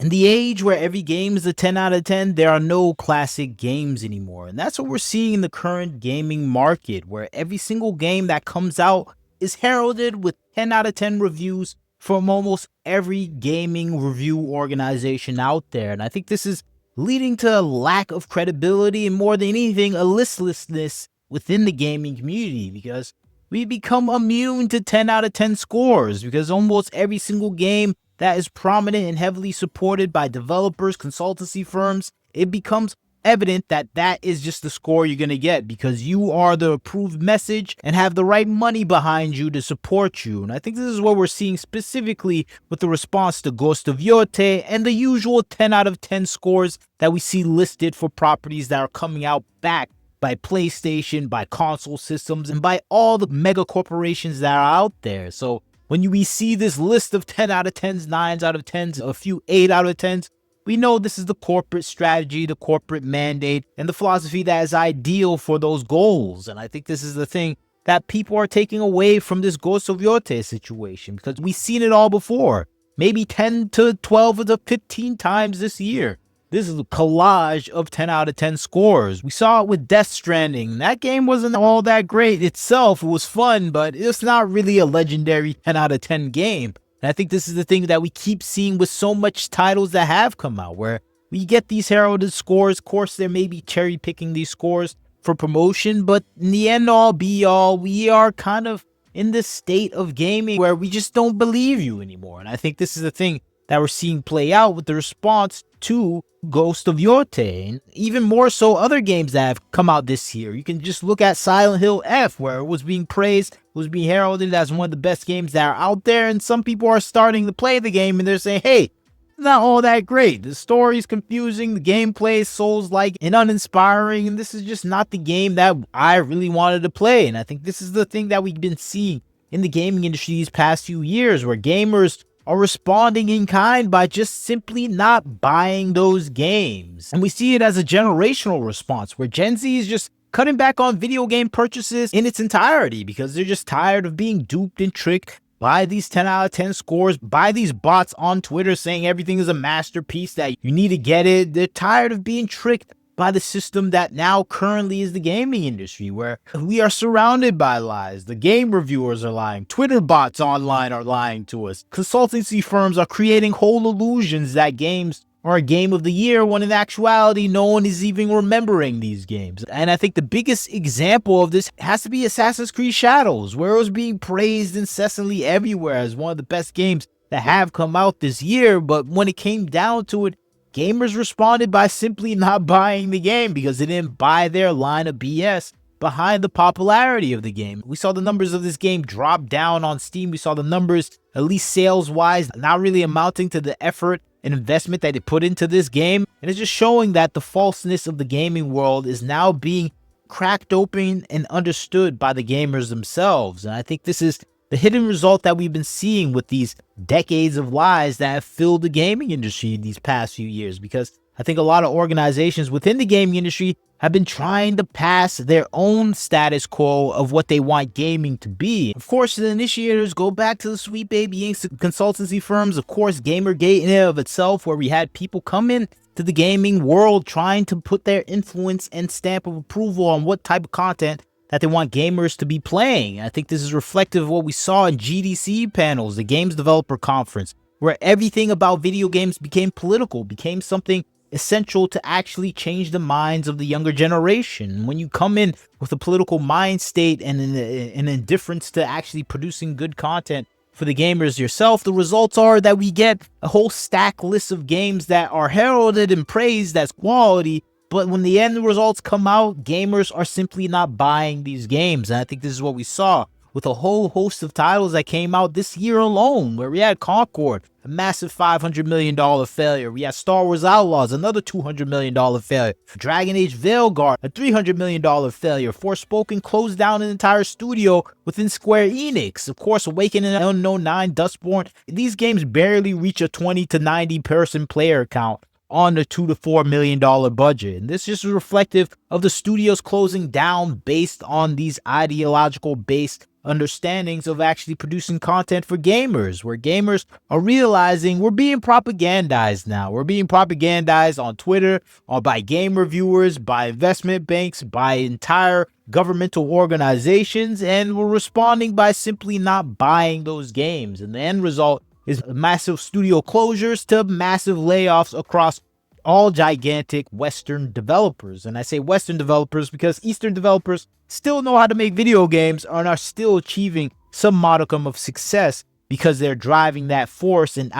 In the age where every game is a 10 out of 10, there are no classic games anymore. And that's what we're seeing in the current gaming market, where every single game that comes out is heralded with 10 out of 10 reviews from almost every gaming review organization out there. And I think this is leading to a lack of credibility and, more than anything, a listlessness within the gaming community, because we become immune to 10 out of 10 scores, because almost every single game that is prominent and heavily supported by developers, consultancy firms, it becomes evident that that is just the score you're going to get, because you are the approved message and have the right money behind you to support you. And I think this is what we're seeing specifically with the response to Ghost of Yotei and the usual 10 out of 10 scores that we see listed for properties that are coming out back by PlayStation, by console systems, and by all the mega corporations that are out there. So when we see this list of 10 out of 10s, 9s out of 10s, a few 8 out of 10s, we know this is the corporate strategy, the corporate mandate, and the philosophy that is ideal for those goals. And I think this is the thing that people are taking away from this Ghost of Yotei situation, because we've seen it all before, maybe 10 to 12 to 15 times this year. This is a collage of 10 out of 10 scores. We saw it with Death Stranding. That game wasn't all that great itself. It was fun, but it's not really a legendary 10 out of 10 game. And I think this is the thing that we keep seeing with so much titles that have come out, where we get these heralded scores. Of course, there may be cherry picking these scores for promotion, but in the end all be all, we are kind of in this state of gaming where we just don't believe you anymore. And I think this is the thing that we're seeing play out with the response to Ghost of Yotei, and even more so other games that have come out this year. You can just look at Silent Hill F, where it was being praised, it was being heralded as one of the best games that are out there, and some people are starting to play the game and they're saying, hey, it's not all that great. The story's confusing, the gameplay is Souls-like and uninspiring, and this is just not the game that I really wanted to play. And I think this is the thing that we've been seeing in the gaming industry these past few years, where gamers are responding in kind by just simply not buying those games. And we see it as a generational response, where Gen Z is just cutting back on video game purchases in its entirety, because they're just tired of being duped and tricked by these 10 out of 10 scores, by these bots on Twitter saying everything is a masterpiece, that you need to get it. They're tired of being tricked by the system that now currently is the gaming industry, where we are surrounded by lies. The game reviewers are lying. Twitter bots online are lying to us. Consultancy firms are creating whole illusions that games are a game of the year, when in actuality no one is even remembering these games. And I think the biggest example of this has to be Assassin's Creed Shadows, where it was being praised incessantly everywhere as one of the best games that have come out this year. But when it came down to it, gamers responded by simply not buying the game, because they didn't buy their line of BS behind the popularity of the game. We saw the numbers of this game drop down on Steam. We saw the numbers, at least sales-wise, not really amounting to the effort and investment that they put into this game. And it's just showing that the falseness of the gaming world is now being cracked open and understood by the gamers themselves. And I think this is the hidden result that we've been seeing with these decades of lies that have filled the gaming industry these past few years, because I think a lot of organizations within the gaming industry have been trying to pass their own status quo of what they want gaming to be. Of course, the initiators go back to the Sweet Baby Inc. consultancy firms. Of course, Gamergate in and of itself, where we had people come in to the gaming world trying to put their influence and stamp of approval on what type of content that they want gamers to be playing. I think this is reflective of what we saw in GDC panels, the Games Developer Conference, where everything about video games became political, became something essential to actually change the minds of the younger generation. When you come in with a political mind state and an indifference to actually producing good content for the gamers yourself, the results are that we get a whole stack list of games that are heralded and praised as quality, but when the end results come out, gamers are simply not buying these games. And I think this is what we saw with a whole host of titles that came out this year alone, where we had Concord, a massive $500 million failure. We had Star Wars Outlaws, another $200 million failure. Dragon Age Veilguard, a $300 million failure. Forspoken closed down an entire studio within Square Enix. Of course, Awakening Unknown 9, Dustborn. These games barely reach a 20 to 90 person player count on the $2 to $4 million budget. And this is reflective of the studios closing down based on these ideological based understandings of actually producing content for gamers, where gamers are realizing we're being propagandized now. We're being propagandized on Twitter, or by game reviewers, by investment banks, by entire governmental organizations, and we're responding by simply not buying those games. And the end result is massive studio closures to massive layoffs across all gigantic Western developers. And I say Western developers because Eastern developers still know how to make video games and are still achieving some modicum of success because they're driving that force and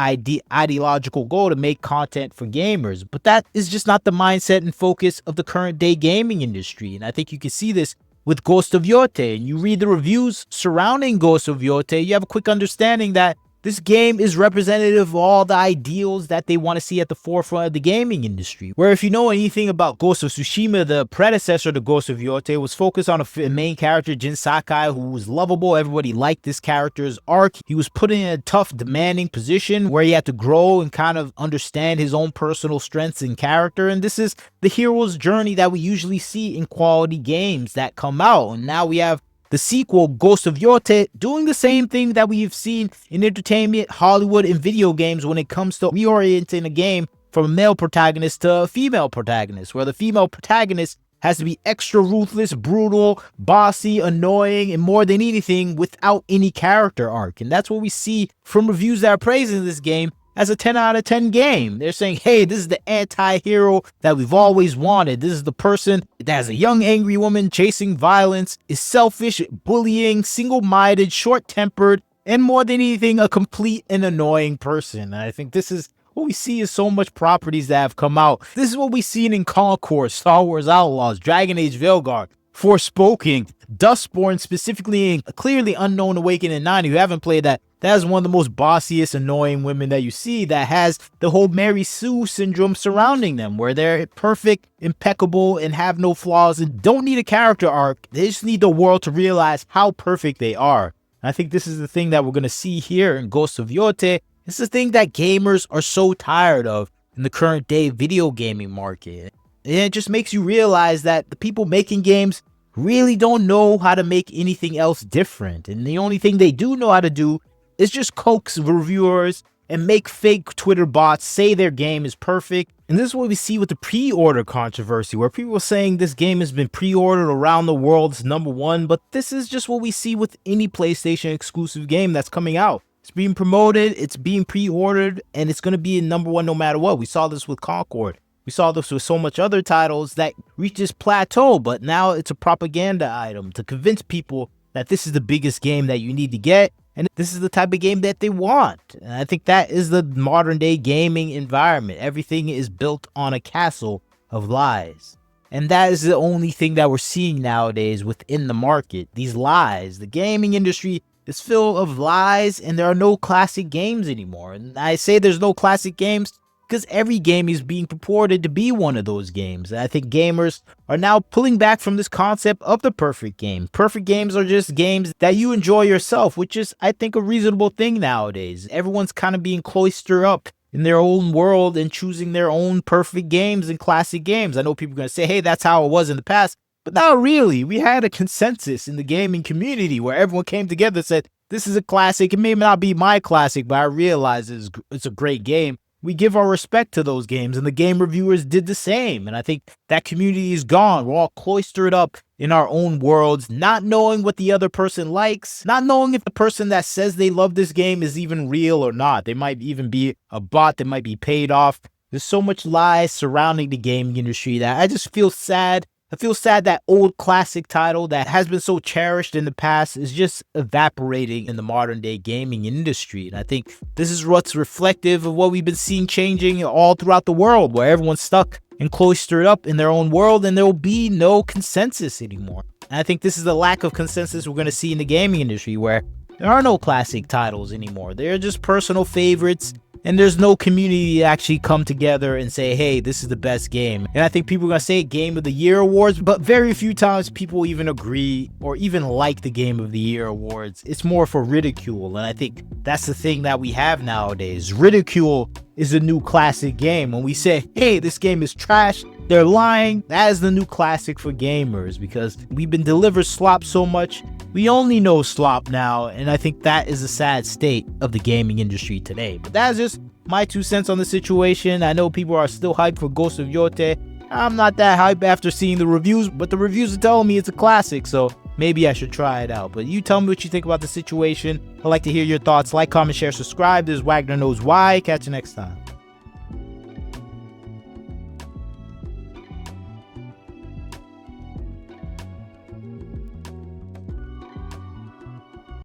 ideological goal to make content for gamers. But that is just not the mindset and focus of the current day gaming industry. And I think you can see this with Ghost of Yotei. And you read the reviews surrounding Ghost of Yotei, you have a quick understanding that this game is representative of all the ideals that they want to see at the forefront of the gaming industry. Where if you know anything about Ghost of Tsushima, the predecessor to Ghost of Yotei was focused on a main character, Jin Sakai, who was lovable. Everybody liked this character's arc. He was put in a tough, demanding position where he had to grow and kind of understand his own personal strengths and character. And this is the hero's journey that we usually see in quality games that come out. And now we have the sequel, Ghost of Yotei, doing the same thing that we've seen in entertainment, Hollywood, and video games when it comes to reorienting a game from a male protagonist to a female protagonist, where the female protagonist has to be extra ruthless, brutal, bossy, annoying, and more than anything, without any character arc. And that's what we see from reviews that are praising this game as a 10 out of 10 game. They're saying, hey, this is the anti-hero that we've always wanted. This is the person that has a young, angry woman chasing violence, is selfish, bullying, single-minded, short-tempered, and more than anything, a complete and annoying person. And I think this is what we see is so much properties that have come out. This is what we've seen in Concord, Star Wars Outlaws, Dragon Age Veilguard, Forspoken, Dustborn, specifically in Clearly Unknown Awakening 9. If you haven't played that, that is one of the most bossiest, annoying women that you see, that has the whole Mary Sue syndrome surrounding them, where they're perfect, impeccable, and have no flaws and don't need a character arc. They just need the world to realize how perfect they are. And I think this is the thing that we're going to see here in Ghost of Yotei. It's the thing that gamers are so tired of in the current day video gaming market. And it just makes you realize that the people making games really don't know how to make anything else different. And the only thing they do know how to do is just coax reviewers and make fake Twitter bots say their game is perfect. And this is what we see with the pre-order controversy, where people are saying this game has been pre-ordered around the world, it's #1, but this is just what we see with any PlayStation exclusive game that's coming out. It's being promoted, it's being pre-ordered, and it's going to be in #1 no matter what. We saw this with Concord. We saw this with so much other titles that reach this plateau, but now it's a propaganda item to convince people that this is the biggest game that you need to get. And this is the type of game that they want. And I think that is the modern day gaming environment. Everything is built on a castle of lies. And that is the only thing that we're seeing nowadays within the market. These lies. The gaming industry is filled of lies, and there are no classic games anymore. And I say there's no classic games because every game is being purported to be one of those games. And I think gamers are now pulling back from this concept of the perfect game. Perfect games are just games that you enjoy yourself, which is, I think, a reasonable thing nowadays. Everyone's kind of being cloistered up in their own world and choosing their own perfect games and classic games. I know people are going to say, hey, that's how it was in the past. But not really. We had a consensus in the gaming community where everyone came together and said, this is a classic. It may not be my classic, but I realize it's a great game. We give our respect to those games, and the game reviewers did the same. And I think that community is gone. We're all cloistered up in our own worlds, not knowing what the other person likes, not knowing if the person that says they love this game is even real or not. They might even be a bot that might be paid off. There's so much lies surrounding the gaming industry that I just feel sad. I feel sad that old classic title that has been so cherished in the past is just evaporating in the modern day gaming industry. And I think this is what's reflective of what we've been seeing changing all throughout the world, where everyone's stuck and cloistered up in their own world and there will be no consensus anymore. And I think this is the lack of consensus we're going to see in the gaming industry, where there are no classic titles anymore. They're just personal favorites. And there's no community to actually come together and say, hey, this is the best game. And I think people are going to say Game of the Year awards, but very few times people even agree or even like the Game of the Year awards. It's more for ridicule. And I think that's the thing that we have nowadays. Ridicule is the new classic game. When we say, hey, this game is trash, they're lying, that is the new classic for gamers, because we've been delivered slop so much, we only know slop now, and I think that is a sad state of the gaming industry today. But that's just my 2 cents on the situation. I know people are still hyped for Ghost of Yotei. I'm not that hyped after seeing the reviews, but the reviews are telling me it's a classic, so maybe I should try it out. But you tell me what you think about the situation. I'd like to hear your thoughts. Like, comment, share, subscribe. This is Wagner Knows Why. Catch you next time.